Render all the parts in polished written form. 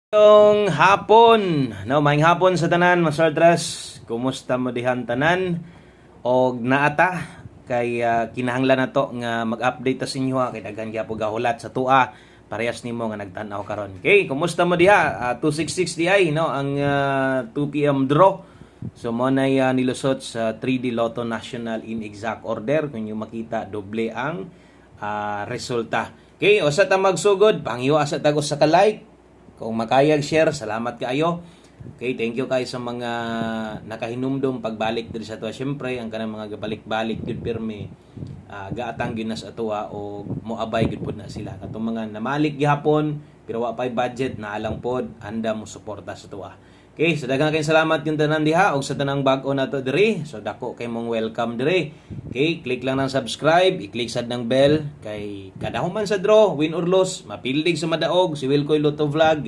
Yung hapon, no, maayong hapon sa tanan, masordras. Kumusta mo dihan tanan? Og naata kay kinahanglan nato nga mag-update ta sa inyo kay daghan gyapon gahulat sa tua parehas nimo nga nagtan-aw karon. Okay, kumusta mo diha? 266 DI no ang 2 PM draw. So mo na nilusot sa 3D Lotto National in exact order kung yung makita doble ang resulta. Okay, usa ta magsugod, pangyo asa tag usa ka like. Kung makayag share, salamat kaayo. Okay, thank you kayo sa mga nakahinumdum pagbalik diri sa ato. Syempre, ang kanang mga gabalik-balik gyud pirmi gaatang gyud na sa atoa o moabay gyud pud na sila. Katong mga namalik gihapon pero wa pay budget na alang pod anda mo suporta sa atoa. Okay, so daghang kayong salamat yung tanan diha og sa tanang bag-o nato diri. So dako kay mong welcome diri. Okay, click lang ng subscribe, i-click sad ng bell kay kada human sa draw, win or lose, mapildig sa madaog si Wilcoy Lotto Vlog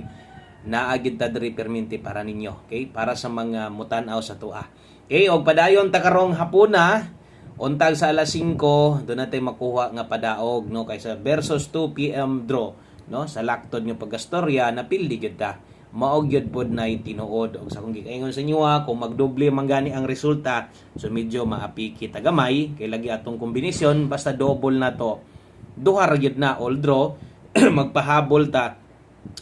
naagid ta diri perminti para ninyo. Okay, para sa mga mutan-aw sa tua. Okay, og padayon ta karong hapuna untag sa alas 5 do natay makuha nga padaog no kaysa versus 2 PM draw no sa laktod nga pagkastorya napildi gyud ta. Maog gyud pod na tinuod og sa kung gikaingon sa inyo kung magdoble man gani ang resulta so medyo maapi kita gamay kay lagi atong kombinasyon basta double na to duha ra gyud na all draw magpahabol ta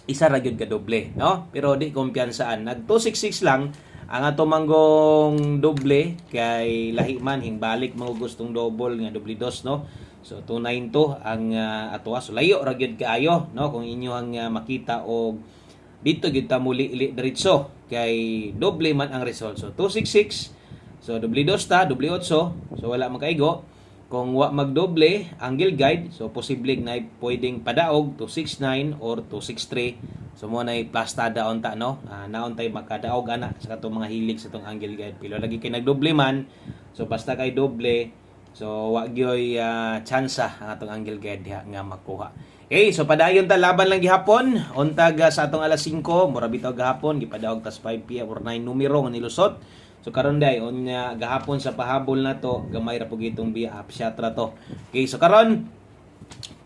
isa ra gyud ka doble no pero di kumpiyansaan nag 266 lang ang ato manggong doble kay lahi man hingbalik mo gustong double nga doble dos no so 292 ang ato so layo ra gyud kaayo no kung inyo ang makita og dito kita muli diretso kay doble man ang result. So 266. So doble 2 ta, doble 8. So wala makaigo. Kung wa magdoble angle guide, so posible na pwedeng padaog 269 or 263. So mo na plus tada unta no. Naon tay makadaog ana sa katong mga hilig sa tong angle guide. Pilo lagi kay nagdoble man. So basta kay doble, so wa gyoy tsansa ang atong angle guide diha nga makuha. Okay, so padayon ta laban lang gihapon. Untag sa atong alas 5, mura bitaw gahapon gipadaog tas 5 PM or 9 numero nga nilusot. So karon day unya gahapon sa pahabol na to, gamay ra pug itong biya upshot ra to. Okay, so karon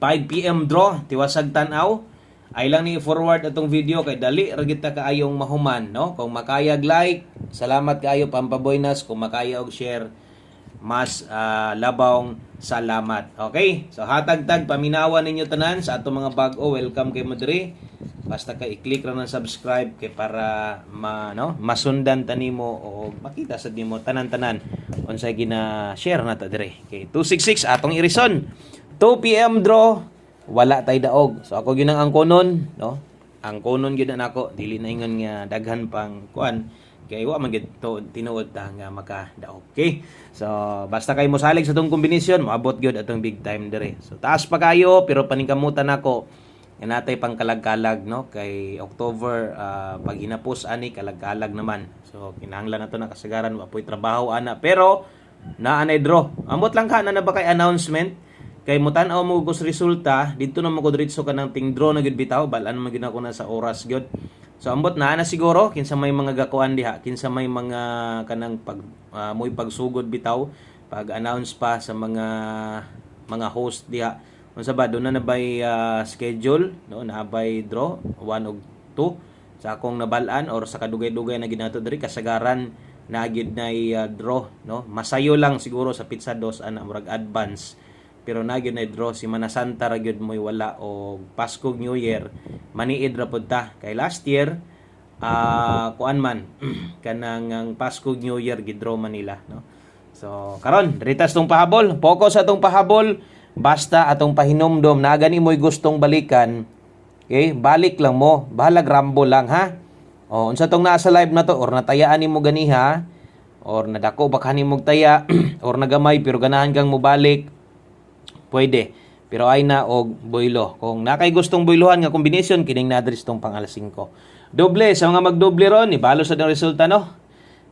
5 PM draw, tiwasag tan-aw. Ay lang ni forward atong video kay dali ra kita kaayong mahuman, no? Kung makayag like, salamat kaayo pampaboynas, kung makaya og share mas labawng salamat. Okay? So hatag-tag paminawan ninyo tanan sa atong mga bag-o. Welcome kay mo diri. Basta kay i-click ra ng subscribe kay para masundan ta nimo o makita sa nimo tanan-tanan unsay gina-share nata diri. Okay, 266 atong irison. 2 PM draw, wala tay daog. So ako gyud ang angkonon, no? Ang konon gyud nako dili na ingon nga daghan pang kuan kay wa man gid tinuod ta nga makadaog. Okay? So basta kay mosalig sa tong kombinasyon, moabot gyud atong big time dire. So taas pa kayo pero paningkamutan nako nga natay pang kalag-kalag no kay October pag hinapos ani kalag-kalag naman. So kinahanglan nato na kasagaran wa poy trabaho ana pero naanay draw. Ambot lang ka na ba kay announcement kay mutan-aw mo gus resulta dito na mo ko diretso kanang ting draw na gid bitaw balan man gid ako na sa oras gyud. So ambot na siguro kinsa may mga gakuan diha, kinsa may mga kanang moy pagsugod bitaw, pag-announce pa sa mga host diha. Unsa ba do na nabay schedule, no, nabay draw 1 ug 2 sa akong nabalaan or sa kadugay-dugay na ginato diri kasagaran na gid na draw, no. Masayo lang siguro sa pizza dos ana murag advance. Pero nagyod na draw si Mana Santa ra gyud moy wala o Pasko New Year maniid ra pud ta kay last year kuan man kanang ang Pasko New Year gidraw Manila no. So karon diritas tong pahabol, focus sa tong pahabol basta atong pahinumdom na gani moy gustong balikan. Okay, balik lang mo, bahalag rambo lang ha. O unsa tong naa sa live na to or natayaan nimo ganiha or nadako ba kanimo taya or nagamay pero ganahan kang mobalik pwede. Pero ay na og boylo. Kung nakay gustong boylohan nga kombinasyon, kining nadris tong pang alas 5. Doble, sa mga magdoble ron, ibalo sa ng resulta, no?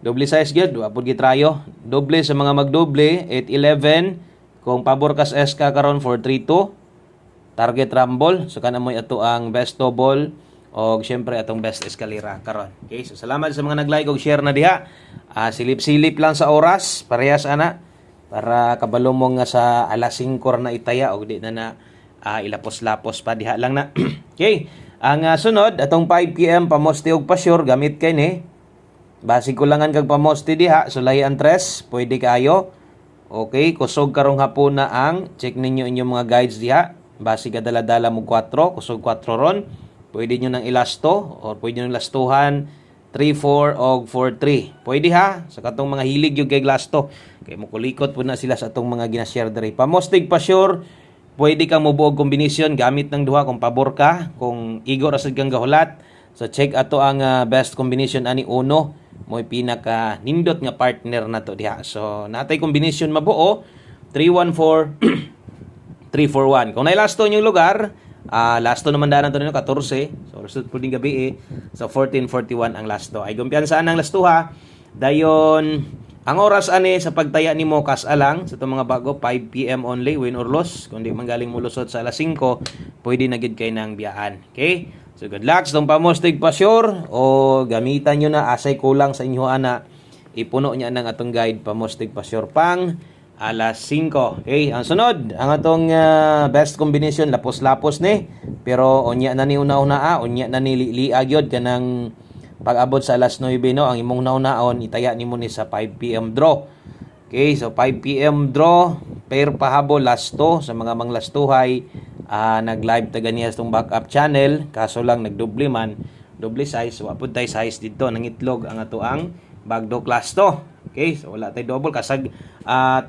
Doble size gyud, wapod gitrayo. Doble sa mga magdoble, 8-11. Kung pabor kas SK karon 4-3-2. Target rumble. So kana mo ato ang best double. O syempre atong best escalera karon. Okay, so salamat sa mga nag-like og share na diha. Silip-silip lang sa oras, parehas ana. Para kabalo mo nga sa alas 5 na itaya o di na ilapos-lapos pa diha lang na. Okay. Ang sunod atong 5 PM pamoste og pa-sure gamit kay ni. Basi kulangan kag pamoste diha, sulay ang 3, pwede kayo. Okay, kusog karong hapon na ang check ninyo inyong mga guides diha. Basi kadala-dala mo 4, kusog 4 ron. Pwede nyo nang ilasto or pwede nyo lastuhan 3-4 o 4-3. Pwede ha, sa katong mga hilig yung kay lasto. Kay mukulikot po na sila sa atong mga ginashare diri. Pamostig pa sure, pwede kang mubuog kombinasyon gamit ng duha kung pabor ka, kung igo ra sad kang gahulat. So check ato ang best combination ani uno, mo'y pinaka nindot nga partner na to diha. So natay kombinasyon mabuo 3-1-4 3-4-1. Kung nailasto yung lugar, lasto naman daan to nino 14. So result po din gabi So 14-41 ang lasto. Ay kumpiyansaan ang lastuha. Dayon ang oras ani sa pagtaya nimo kas alang sa itong mga bago 5 PM only, win or loss. Kung di manggaling mo lusot sa alas 5, pwede na gid kay nang biyaan. Okay? So good luck sa itong pamostig pa sure o gamitan nyo na asay kulang sa inyo ana. Ipuno niya ng atong guide pamostig pa sure pang alas 5. Okay, ang sunod, ang atong best combination lapos-lapos ni. Pero unya na ni una-una unya na ni liag yod kanang pag-abot sa alas 9 no, ang imong nauna-on itaya nimo ni sa 5 PM draw. Okay, so 5 PM draw, pair pahabol lasto sa mga manglastuhay. Nag-live ta ganiya sa tong backup channel, kaso lang nagdoble man, doble size, wa pud tay size dito nangitlog ang ato ang bagdo lasto. Okay, so wala tay double kasag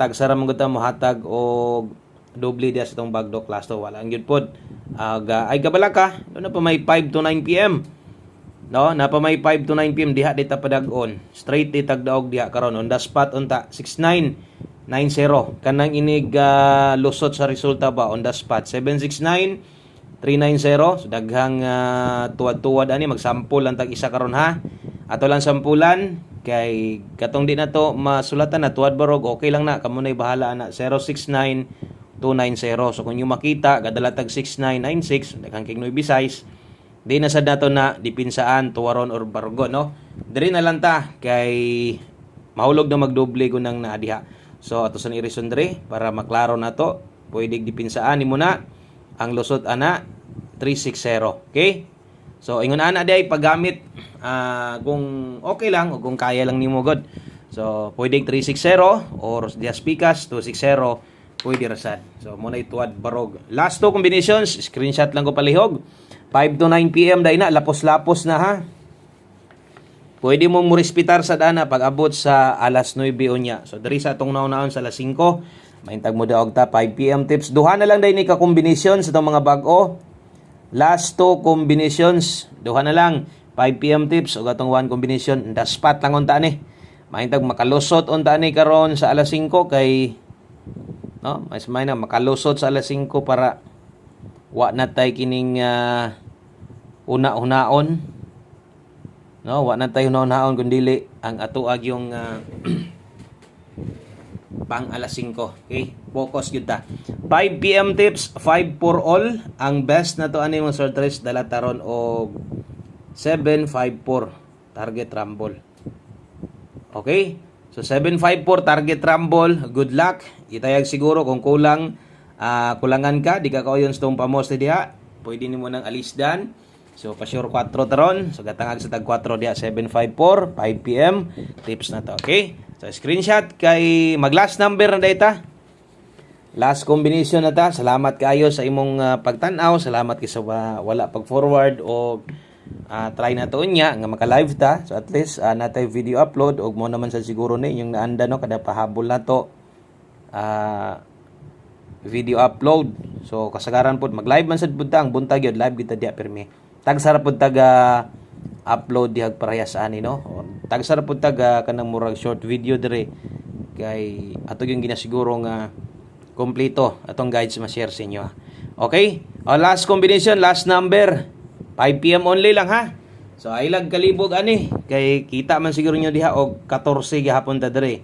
tagsara man gud ta mohatag og doble dia sa tong bagdo klasto, wala ang gyud pod. Ay gabala ka, do na pa may 5 to 9 PM. No, na pa may 5 to 9 PM diha dita padag-on. Straight di tagdaog diha karon on the spot unta 6990 kanang inig lusot sa resulta ba on the spot 769390. So daghang tuwad-tuwad ani magsample lang tag isa karon ha. Ato lang sampulan kay katong di na to masulatan na tuwad barog okay lang na kamo nay bahala na 069290. So kung yung makita gadala tag 6996 daghang kay Nueve size di na sad nato na dipinsaan tuwaron or bargo no. Diri na lang ta kay mahulog na magdoble ko nang naadiha. So ato sa ni-reason diri para maklaro na to, pwede dipinsaan nimo na ang lusot ana 360. Okay? So ingon ana di ay paggamit kung okay lang o kung kaya lang nimo god. So pwede 360 or dias pikas 260 pwede rasad. So muna ituad barog. Last two combinations, screenshot lang ko palihog. 5 to 9 PM dai na lapos-lapos na ha. Pwede mo murespitar sa dana pag abot sa alas 9 unya. So diri sa atong naon-naon sa alas 5, mahintag mo daog ta 5 PM tips. Duha na lang dai ni ka kombinasyon sa itong mga bag-o. Last two combinations, duha na lang 5 PM tips ug atong one combination. The spot lang unta ni. Mahintag makalusot unta ni karon sa alas 5 kay no, mas may na makalusot sa alas 5 para wa na tay kining una-unaon. No, wa na tay una-unaon kundi ang atuag yung pang alas 5. Okay? Focus gyud ta. 5 PM tips, 5 for all. Ang best na to ani mga sortress dala taron og 754 target rumble. Okay? So 754 target rumble. Good luck. Itayag siguro kung kulangan ka, di ka kauyon sa itong pamoste diha, pwede nimo nang alisdan. So pa-sure 4 taron. So gatangag sa tag 4 diha 754 5 PM tips na to. Okay? So screenshot kay mag-last number na data. Last combination na ta. Salamat kaayo sa imong pagtan-aw. Salamat kay sa wala pag-forward o try na to unya nga maka-live ta. So at least natay video upload og mo naman sa siguro ni yung naanda no kada pahabol na to. Video upload. So kasagaran pud mag-live man sad pud ta ang buntag yun live kita diha permi. Tagsara pud taga upload dihag parehas ani no. Tagsara pud taga kanang murag short video dire kay ato yung ginasiguro nga kompleto atong guides ma-share sa inyo. Okay? Last combination, last number. 5 PM only lang ha. So ilag kalibog ani kay kita man siguro nyo diha og 14 gihapon ta dire.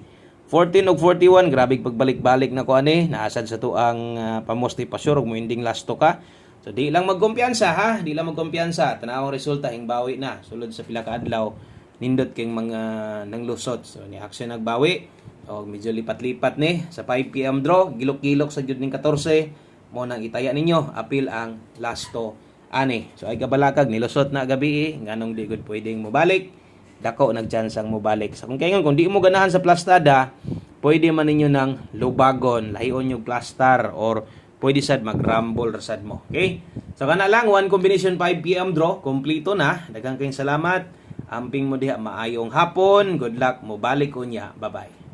14 ug 41 grabe pagbalik-balik na ko ani naasad sa to ang pamoste pa sure mo ending lasto ka. So di lang magkumpiyansa ha, di lang magkumpiyansa. Tanawang resulta hingbawi na sulod sa pila ka adlaw nindot king mga nanglusot. So ni action nagbawi og medyo lipat-lipat ni sa 5 PM draw, gilok-gilok sa jud ning 14 mo nang itaya ninyo apil ang lasto Ani, so ay kabalakag nilusot na gabi nganong di gud pwedeng mobalik. Dako nagchansang mobalik. So kung kayon kung di mo ganahan sa plastada, pwede man ninyo ng lubagon, lahion yung plastar or pwede sad mag-rumble rasad mo. Okay? So kana lang one combination 5 PM draw, kompleto na. Daghang kayong salamat. Amping mo diha maayong hapon. Good luck mo balik unya. Bye-bye.